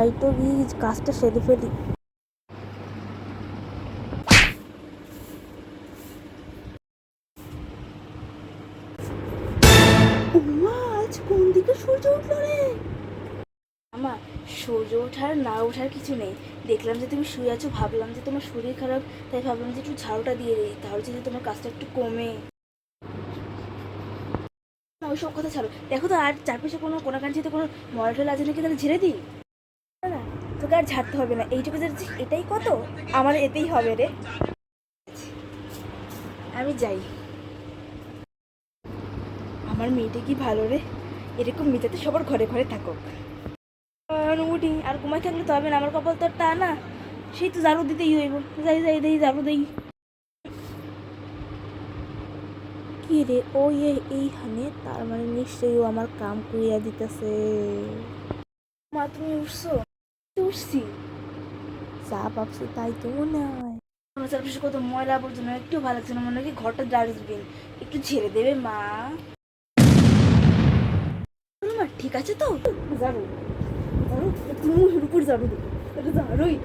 এই তো কাজটা সেরে ফেলি। ওমা, আজ কোন দিকে সূর্য উঠলো রে? আমার সূর্য ওঠার না ওঠার কিছু নেই। দেখলাম যে তুমি শুয়ে আছো, ভাবলাম যে তোমার শরীর খারাপ, তাই ভাবলাম যে একটু ঝাড়ুটা দিয়ে দিই, তাহলে যদি তোমার কাজটা একটু কমে। না, ওইসব কথা ছাড়ো, দেখো তো আর চারপাশে কোনো কোনাকাঞ্চিতে কোনো ময়লা টলা আছে নাকি, তাহলে ঝেড়ে দিই। না না, তোকে আর ঝাড়তে হবে না, এইটুকু যে এটাই কত, আমার এতেই হবে রে। আমি যাই। আমার মেয়েটা কি ভালো রে, এরকম মেয়েটাতে সবার ঘরে ঘরে থাকুক। উঠি আর ঘুমাই থাকলে তো হবে না, আমার কপাল তো আর তা না, সেই তো ঝাড়ু দিতেই হইব। যাই যাই দেই, ঝাড়ু দেই। কি রে, ও এইখানে, তার মানে নিশ্চয়ই ও আমার কাম করিয়া দিতেছে। মা তুমি উঠছো? উঠছি, যা ভাবছি তাই তো মনে হয়। আমার চারপাশে কত ময়লা আবর্জনা, একটু ভালো লাগছে না, মনে হয় কি ঘরটা ডাস্টবিন, একটু ঝেড়ে দেবে মা। মা ঠিক আছে তো? ঝাড়ু ঝাড়ু, তুমি মুখের উপর ঝাড়ু দেবো, ঝাড়ুই